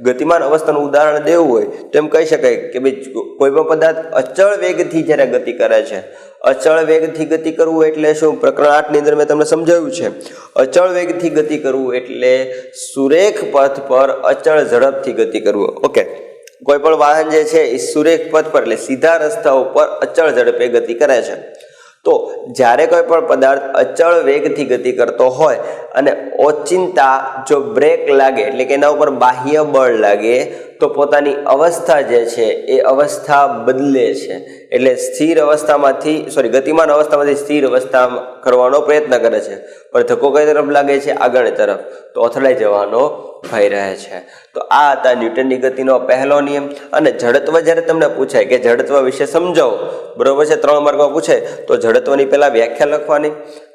ગતિમાન અવસ્થાનું ઉદાહરણ દેવું હોય તો એમ કહી શકાય કે ભાઈ કોઈ પણ પદાર્થ અચળ વેગથી જ્યારે ગતિ કરે છે, અચળ વેગથી ગતિ કરવું એટલે શું? પ્રકરણ 8 ની અંદર મેં તમને સમજાવ્યું છે. અચળ વેગથી ગતિ કરવું એટલે સુરેખ પથ પર અચળ ઝડપથી ગતિ કરવું. ઓકે, કોઈ પણ વાહન જે છે એ સુરેખ પથ પર એટલે સીધા રસ્તા ઉપર અચળ ઝડપે ગતિ કરે છે. તો જ્યારે કોઈ પણ પદાર્થ અચળ વેગથી ગતિ કરતો હોય અને ઓચિંતા જો બ્રેક લાગે એટલે કે એના ઉપર બાહ્ય બળ લાગે તો પોતાની અવસ્થા જે છે એ અવસ્થા બદલે છે. એટલે સ્થિર અવસ્થામાંથી ગતિમાન અવસ્થામાંથી સ્થિર અવસ્થા કરવાનો પ્રયત્ન કરે છે, પણ ધક્કો કઈ તરફ લાગે છે? આગળની તરફ. તો અથડાઈ જવાનો ભય રહે છે. તો આ હતા ન્યૂટનની ગતિનો પહેલો નિયમ. અને જડત્વ જ્યારે તમને પૂછાય કે જડત્વ વિશે સમજાવો, બરોબર છે, 3 માર્કમાં પૂછાય તો જડત્વની પહેલા વ્યાખ્યા લખવાની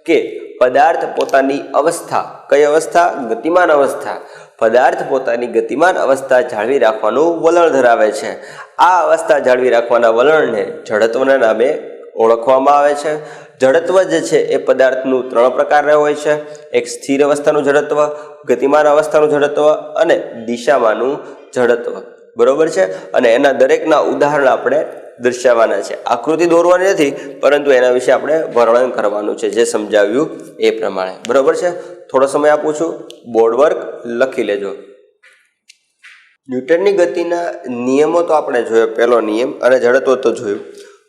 કે પદાર્થ પોતાની અવસ્થા, કઈ અવસ્થા? ગતિમાન અવસ્થા. પદાર્થ પોતાની ગતિમાન અવસ્થા જાળવી રાખવાનું વલણ ધરાવે છે. આ અવસ્થા જાળવી રાખવાના વલણને જડત્વના નામે ઓળખવામાં આવે છે. જડત્વ જે છે એ પદાર્થનું 3 પ્રકારના હોય છે. એક સ્થિર અવસ્થાનું જડત્વ, ગતિમાન અવસ્થાનું જડત્વ અને દિશામાનું જડત્વ. બરોબર છે. અને એના દરેકના ઉદાહરણ આપણે દર્શાવવાના છે. આકૃતિ દોરવાની નથી, પરંતુ એના વિશે આપણે વર્ણન કરવાનું છે, જે સમજાવ્યું એ પ્રમાણે. બરોબર છે. થોડો સમય આપું છું, બોર્ડ વર્ક લખી લેજો. ન્યૂટનની ગતિના નિયમો તો આપણે જોયો, પહેલો નિયમ, અને જડત્વ તો જોયું,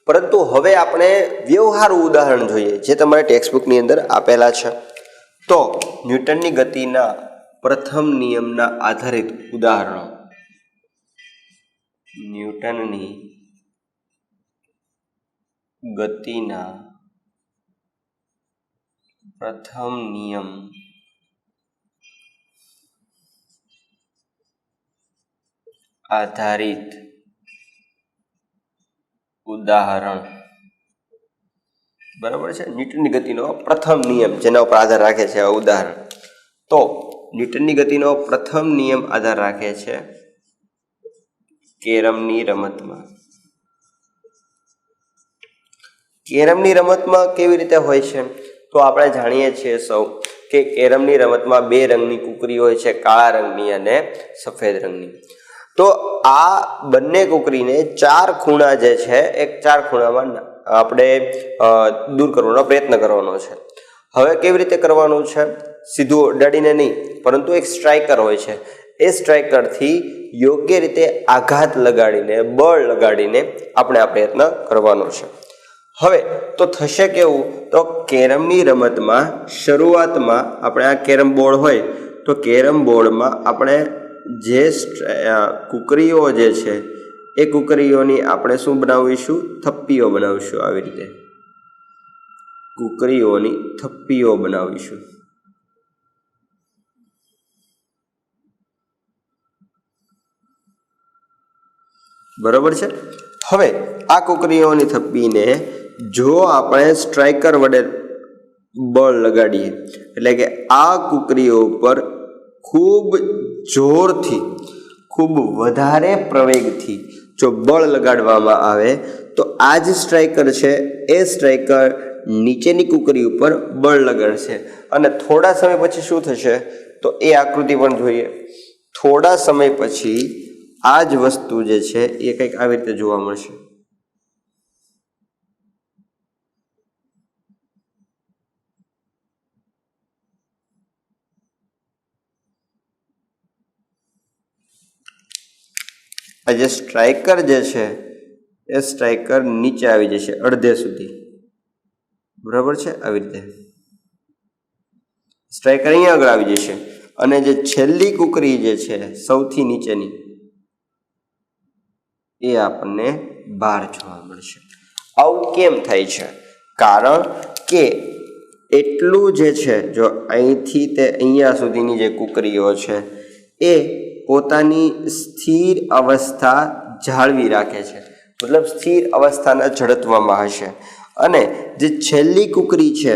પરંતુ હવે આપણે વ્યવહારુ ઉદાહરણ જોઈએ જે તમારે ટેક્સ્ટબુકની અંદર આપેલા છે. તો ન્યૂટનની ગતિના પ્રથમ નિયમના આધારિત ઉદાહરણો. ન્યૂટનની ગતિના પ્રથમ નિયમ આધારિત ઉદાહરણ. બરાબર છે. ન્યૂટનની ગતિનો પ્રથમ નિયમ જેના ઉપર આધાર રાખે છે આ ઉદાહરણ. તો ન્યૂટનની ગતિનો પ્રથમ નિયમ આધાર રાખે છે કેરમની રમતમાં. કેરમની રમતમાં કેવી રીતે હોય છે તો આપણે જાણીએ છીએ સૌ કે કેરમની રમતમાં 2 રંગની કુકરી હોય છે, કાળા રંગની અને સફેદ રંગની. તો આ બંને કુકરીને 4 ખૂણા જે છે એ 4 ખૂણામાં આપણે દૂર કરવાનો પ્રયત્ન કરવાનો છે. હવે કેવી રીતે કરવાનું છે? સીધું અડાડીને નહીં, પરંતુ એક સ્ટ્રાઇકર હોય છે. એ સ્ટ્રાઇકરથી યોગ્ય રીતે આઘાત લગાડીને, બળ લગાડીને આપણે આ પ્રયત્ન કરવાનો છે. હવે તો થશે કેવું, તો કેરમની રમતમાં શરૂઆતમાં આપણે આ કેરમ બોર્ડ હોય તો કેરમ બોર્ડમાં આપણે જે કુકરીઓ જે છે એ કુકરીઓની આપણે શું બનાવીશું? થપ્પીઓ બનાવીશું. આવી રીતે કુકરીઓની થપ્પીઓ બનાવીશું. બરોબર છે. હવે આ કુકરીઓની થપ્પીને જો આપણે સ્ટ્રાઇકર વડે બળ લગાડીએ, એટલે કે આ કુકરીઓ ઉપર ખૂબ જોરથી, ખૂબ વધારે પ્રવેગથી જો બળ લગાડવામાં આવે તો આ જે સ્ટ્રાઇકર છે એ સ્ટ્રાઇકર નીચેની કુકરી ઉપર બળ લગાડશે અને થોડા સમય પછી શું થશે તો એ આકૃતિ પણ જોઈએ. થોડા સમય પછી આ જ વસ્તુ જે છે એ કંઈક આવી રીતે જોવા મળશે. આ જે સ્ટ્રાઇકર જે છે એ સ્ટ્રાઇકર નીચે આવી જશે અડધે સુધી. બરાબર છે? આવી રીતે સ્ટ્રાઇકર અહીંયા આગળ આવી જશે અને જે છેલ્લી કુકરી જે છે સૌથી નીચેની એ આપણને બહાર જોવા મળશે. આવું કેમ થાય છે? કારણ કે એટલું જે છે, જો અહીંથી તે અહીંયા સુધીની જે કુકરીઓ છે એ પોતાની સ્થિર અવસ્થા જાળવી રાખે છે, મતલબ સ્થિર અવસ્થાના જડત્વમાં હશે. અને જે છેલ્લી કુકરી છે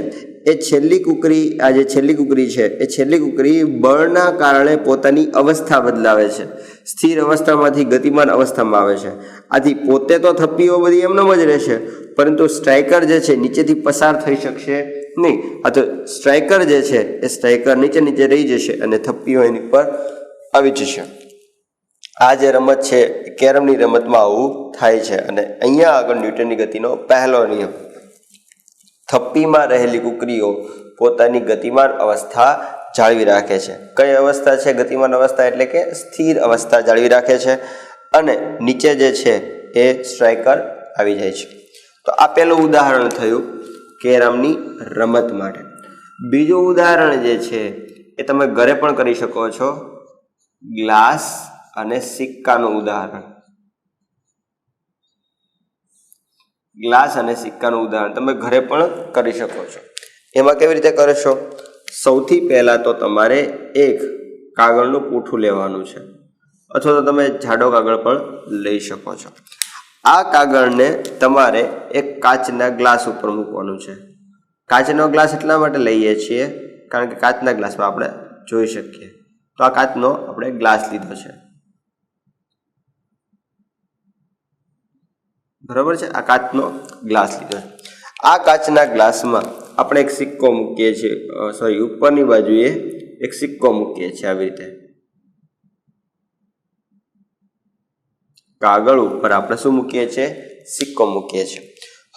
એ છેલ્લી કુકરી છે એ છેલ્લી કુકરી બળના કારણે પોતાની અવસ્થા બદલાવે છે, સ્થિર અવસ્થામાંથી ગતિમાન અવસ્થામાં આવે છે. આથી પોતે તો થપ્પીઓ બધી એમનેમ જ રહેશે, પરંતુ સ્ટ્રાઇકર જે છે નીચેથી પસાર થઈ શકશે નહીં. આ તો સ્ટ્રાઇકર જે છે એ સ્ટ્રાઇકર નીચે રહી જશે અને થપ્પીઓ એની પર આવી જશે. આ જે રમત છે કેરમની રમતમાં આવું થાય છે. અને અહીંયા આગળ ન્યૂટનની ગતિનો પહેલો નિયમ, થપ્પીમાં રહેલી કુકરીઓ પોતાની ગતિમાન અવસ્થા જાળવી રાખે છે. કઈ અવસ્થા છે ગતિમાન અવસ્થા? એટલે કે સ્થિર અવસ્થા જાળવી રાખે છે અને નીચે જે છે એ સ્ટ્રાઇકર આવી જાય છે. તો આ પહેલું ઉદાહરણ થયું કેરમની રમત માટે. બીજું ઉદાહરણ જે છે એ તમે ઘરે પણ કરી શકો છો. ગ્લાસ અને સિક્કાનું ઉદાહરણ. ગ્લાસ અને સિક્કાનું ઉદાહરણ તમે ઘરે પણ કરી શકો છો. એમાં કેવી રીતે કરશો? સૌથી પહેલાં તો તમારે એક કાગળનું પૂઠું લેવાનું છે, અથવા તો તમે જાડો કાગળ પણ લઈ શકો છો. આ કાગળને તમારે એક કાચના ગ્લાસ ઉપર મૂકવાનું છે. કાચનો ગ્લાસ એટલા માટે લઈએ છીએ કારણ કે કાચના ગ્લાસમાં આપણે જોઈ શકીએ. તો આ કાચનો આપણે ગ્લાસ લીધો છે. બરાબર છે? આ કાચનો ગ્લાસ લીધો છે. આ કાચના ગ્લાસમાં આપણે એક સિક્કો મૂકીએ છીએ, ઉપરની બાજુએ એક સિક્કો મૂકીએ છીએ. આવી રીતે કાગળ ઉપર આપણે શું મૂકીએ છીએ? સિક્કો મૂકીએ છીએ.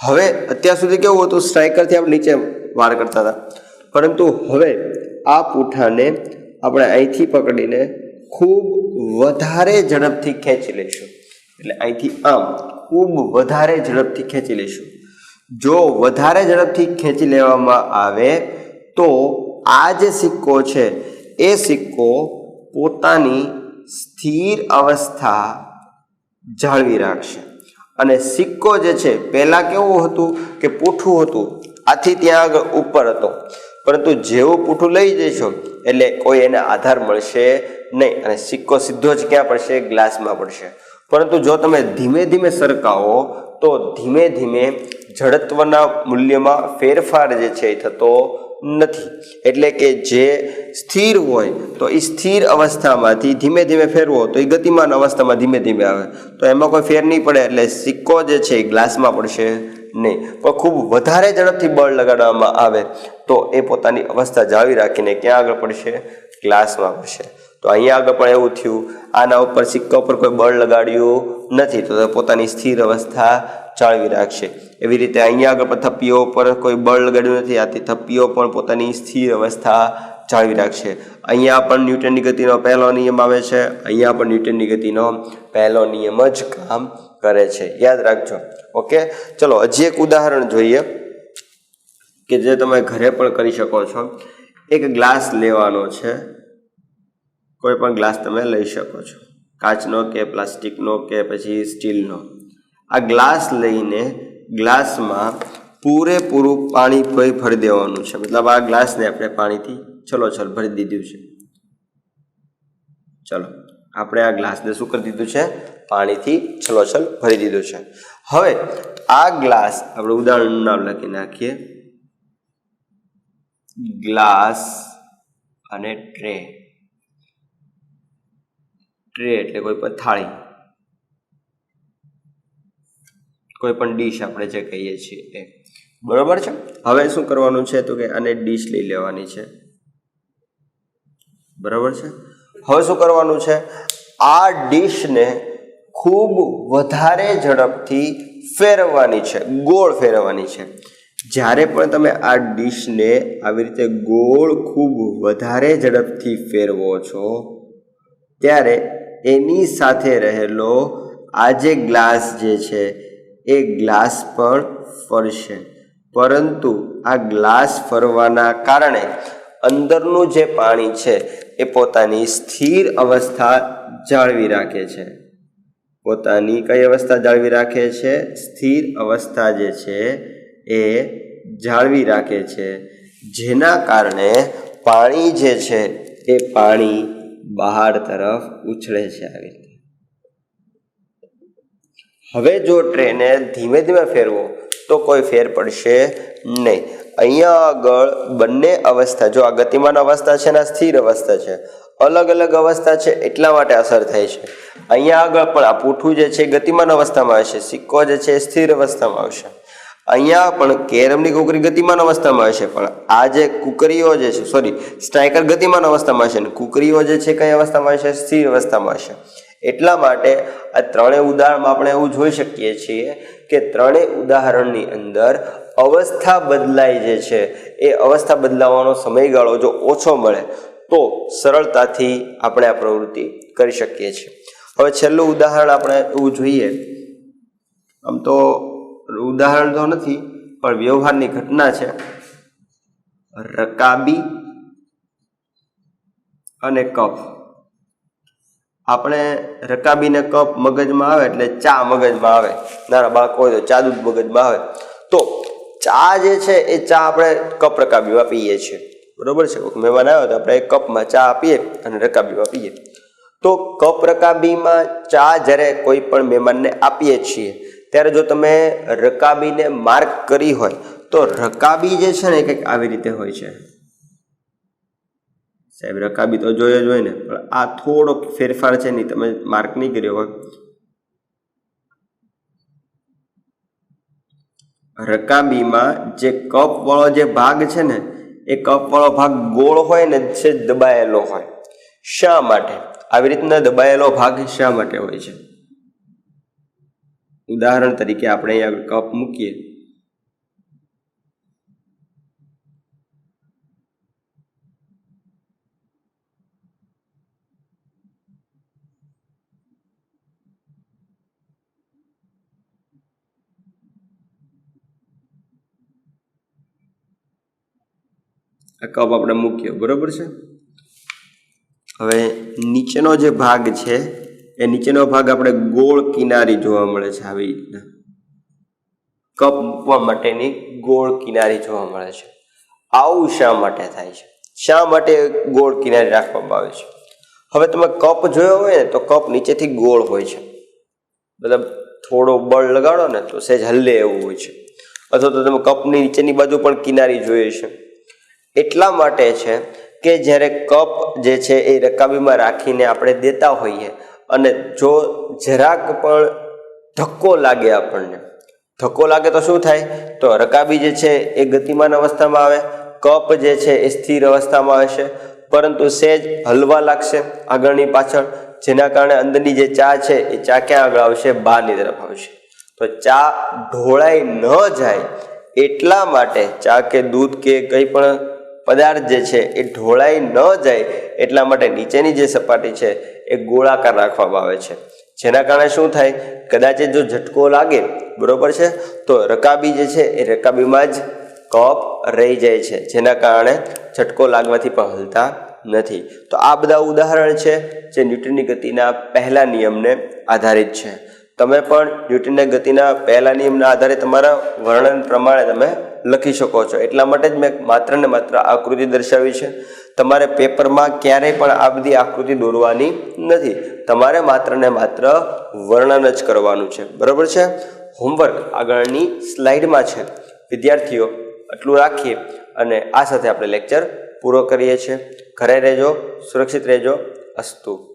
હવે અત્યાર સુધી કેવું હતું, સ્ટ્રાઇકરથી આપણે નીચે વાર કરતા હતા, પરંતુ હવે આ પૂઠાને આપણે અહીંથી પકડીને ખૂબ વધારે ઝડપથી ખેંચી લઈશું. એટલે અહીંથી આમ ખૂબ વધારે ઝડપથી ખેંચી લઈશું. જો વધારે ઝડપથી ખેંચી લેવામાં આવે તો આ જે સિક્કો છે એ સિક્કો પોતાની સ્થિર અવસ્થા જાળવી રાખશે. અને સિક્કો જે છે પહેલાં કેવું હતું કે પૂઠું હતું, આથી ત્યાં આગળ ઉપર હતો, પરંતુ જેવું પૂઠું લઈ જઈશો એટલે કોઈ એને આધાર મળશે નહીં અને સિક્કો સીધો જ ક્યાં પડશે? ગ્લાસમાં પડશે. પરંતુ જો તમે ધીમે ધીમે સરકાવો તો ધીમે ધીમે જડત્વના મૂલ્યમાં ફેરફાર જે છે એ થતો નથી. એટલે કે જે સ્થિર હોય તો એ સ્થિર અવસ્થામાંથી ધીમે ધીમે ફેરવો તો એ ગતિમાન અવસ્થામાં ધીમે ધીમે આવે, તો એમાં કોઈ ફેર નહીં પડે. એટલે સિક્કો જે છે એ ગ્લાસમાં પડશે નહીં, પણ ખૂબ વધારે ઝડપથી બળ લગાડવામાં આવે તો એ પોતાની અવસ્થા જાળવી રાખીને ક્યાં આગળ પડશે? ગ્લાસમાં પડશે. તો અહીંયા આગળ પણ એવું થયું, આના ઉપર સિક્કા ઉપર કોઈ બળ લગાડ્યું નથી તો પોતાની સ્થિર અવસ્થા જાળવી રાખશે. એવી રીતે અહીંયા આગળ પણ થપ્પીઓ ઉપર કોઈ બળ લગાડ્યું નથી, આથી થપ્પીઓ પણ પોતાની સ્થિર અવસ્થા જાળવી રાખશે. અહીંયા પણ ન્યૂટનની ગતિનો પહેલો નિયમ આવે છે, અહીંયા પણ ન્યૂટનની ગતિનો પહેલો નિયમ જ કામ કરે છે, યાદ રાખજો. ઓકે, ચલો હજી એક ઉદાહરણ જોઈએ કે જે તમે ઘરે પણ કરી શકો છો. એક ગ્લાસ લેવાનો છે, કોઈ પણ ગ્લાસ તમે લઈ શકો છો, કાચનો કે પ્લાસ્ટિકનો કે પછી સ્ટીલનો. આ ગ્લાસ લઈને ગ્લાસમાં પૂરેપૂરું પાણી ભરી દેવાનું છે. મતલબ આ ગ્લાસને આપણે પાણીથી છલોછલ ભરી દીધું છે. ચલો આપણે આ ગ્લાસને શું કરી દીધું છે? પાણીથી છલોછલ ભરી દીધું છે. હવે આ ગ્લાસ આપણે ઉદાહરણનું નામ લખી નાખીએ, ગ્લાસ અને ટ્રે. ટ્રે એટલે કોઈ પણ થાળી, કોઈ પણ ડીશ આપણે જે કહીએ છીએ એ, બરોબર છે. હવે શું કરવાનું છે તો કે આને ડીશ લઈ લેવાની છે, બરાબર છે. હવે શું કરવાનું છે? આ ડીશને ખૂબ વધારે ઝડપથી ફેરવવાની છે, ગોળ ફેરવવાની છે. જ્યારે પણ તમે આ ડીશને આવી રીતે ગોળ ખૂબ વધારે ઝડપથી ફેરવો છો ત્યારે એની સાથે રહેલો આ જે ગ્લાસ જે છે એ ગ્લાસ પણ ફરશે, પરંતુ આ ગ્લાસ ફરવાના કારણે અંદરનું જે પાણી છે એ પોતાની સ્થિર અવસ્થા જાળવી રાખે છે. પોતાની કઈ અવસ્થા જાળવી રાખે છે? સ્થિર અવસ્થા જે છે એ જાળવી રાખે છે, જેના કારણે પાણી જે છે એ પાણી બહાર તરફ ઉછળે છે આવી રીતે. હવે જો ટ્રેને ધીમે ધીમે ફેરવો તો કોઈ ફેર પડશે નહીં. અહીંયા આગળ બંને અવસ્થા, જો આ ગતિમાન અવસ્થા છે ને આ સ્થિર અવસ્થા છે, અલગ અલગ અવસ્થા છે એટલા માટે અસર થાય છે. અહીંયા આગળ પણ આ પૂઠું જે છે ગતિમાન અવસ્થામાં આવશે, સિક્કો જે છે સ્થિર અવસ્થામાં આવશે. અહીંયા પણ કેરમની કુકરી ગતિમાન અવસ્થામાં હશે, પણ આ જે કુકરીઓ જે છે સ્ટ્રાઇકર ગતિમાન અવસ્થામાં હશે, કુકરીઓ જે છે કઈ અવસ્થામાં હશે? સ્થિર અવસ્થામાં હશે. એટલા માટે આ ત્રણેય ઉદાહરણમાં આપણે એવું જોઈ શકીએ છીએ કે ત્રણેય ઉદાહરણની અંદર અવસ્થા બદલાય જે છે એ અવસ્થા બદલાવાનો સમયગાળો જો ઓછો મળે તો સરળતાથી આપણે આ પ્રવૃત્તિ કરી શકીએ છીએ. હવે છેલ્લું ઉદાહરણ આપણે એવું જોઈએ, આમ તો ઉદાહરણ તો નથી પણ વ્યવહારની ઘટના છે. રકાબી અને કપ. આપણે રકાબીને કપ મગજમાં આવે એટલે ચા મગજમાં આવે, નાના બાળકો હોય તો ચા દૂધ મગજમાં આવે. તો ચા જે છે એ ચા આપણે કપ રકાબીમાં પીએ છીએ, બરોબર છે. મહેમાન આવ્યો તો આપણે કપમાં ચા પીએ અને રકાબીમાં પીએ. તો કપ રકાબીમાં ચા જ્યારે કોઈ પણ મહેમાનને આપીએ છીએ ત્યારે જો તમે રકાબીને માર્ક કરી હોય તો રકાબી જે છે ને કંઈક આવી રીતે હોય છે. સાહેબ રકાબી તો જોઈએ જ હોય ને, પણ આ થોડોક ફેરફાર છે નહીં, તમે માર્ક નહીં કર્યો હોય. રકાબીમાં જે કપ વાળો જે ભાગ છે ને એ કપ વાળો ભાગ ગોળ હોય ને છે દબાયેલો હોય. શા માટે આવી રીતના દબાયેલો ભાગ શા માટે હોય છે? ઉદાહરણ તરીકે આપણે અહીંયા કપ મૂકીએ, આ કપ આપણે મૂક્યો, બરોબર છે. હવે નીચેનો જે ભાગ છે એ નીચેનો ભાગ આપણે ગોળ કિનારી જોવા મળે છે. આવી રીતના કપ મૂકવા માટેની ગોળ કિનારી જોવા મળે છે. આવું શા માટે થાય છે? શા માટે ગોળ કિનારી રાખવામાં આવે છે? હવે તમે કપ જોયો હોય ને તો કપ નીચેથી ગોળ હોય છે, મતલબ થોડો બળ લગાડો ને તો સહેજ હલ્લે એવું હોય છે. અથવા તો તમે કપની નીચેની બાજુ પણ કિનારી જોઈએ છે. એટલા માટે છે કે જ્યારે કપ જે છે એ રકાબીમાં રાખીને આપણે દેતા હોઈએ અને જો જરાક પણ ધક્કો લાગે આપણને ધક્કો લાગે તો શું થાય? તો રકાબી જે છે એ ગતિમાન અવસ્થામાં આવે, કપ જે છે એ સ્થિર અવસ્થામાં હશે, પરંતુ સેજ હલવા લાગશે આગળની પાછળ, જેના કારણે અંદરની જે ચા છે એ ચા ક્યાં આગળ આવશે? બહારની તરફ આવશે. તો ચા ઢોળાઈ ન જાય એટલા માટે, ચા કે દૂધ કે કંઈ પણ પદાર્થ જે છે એ ઢોળાઈ ન જાય એટલા માટે નીચેની જે સપાટી છે એ ગોળાકાર રાખવામાં આવે છે. જેના કારણે શું થાય? કદાચ જો ઝટકો લાગે, બરોબર છે, તો રકાબી જે છે એ રકાબીમાં જ કપ રહી જાય છે, જેના કારણે ઝટકો લાગવાથી પણ હલતા નથી. તો આ બધા ઉદાહરણ છે જે ન્યૂટનની ગતિના પહેલા નિયમને આધારિત છે. તમે પણ ન્યૂટનની ગતિના પહેલા નિયમના આધારે તમારા વર્ણન પ્રમાણે તમે લખી શકો છો. એટલા માટે જ મેં માત્ર ને માત્ર આકૃતિ દર્શાવી છે. તમારે પેપરમાં ક્યારેય પણ આ બધી આકૃતિ દોરવાની નથી. તમારે માત્ર ને માત્ર વર્ણન જ કરવાનું છે. બરાબર છે? હોમવર્ક આગળની સ્લાઇડમાં છે. વિદ્યાર્થીઓ, આટલું રાખીએ અને આ સાથે આપણે લેક્ચર પૂરો કરીએ છીએ. ઘરે રહેજો, સુરક્ષિત રહેજો. અસ્તુ.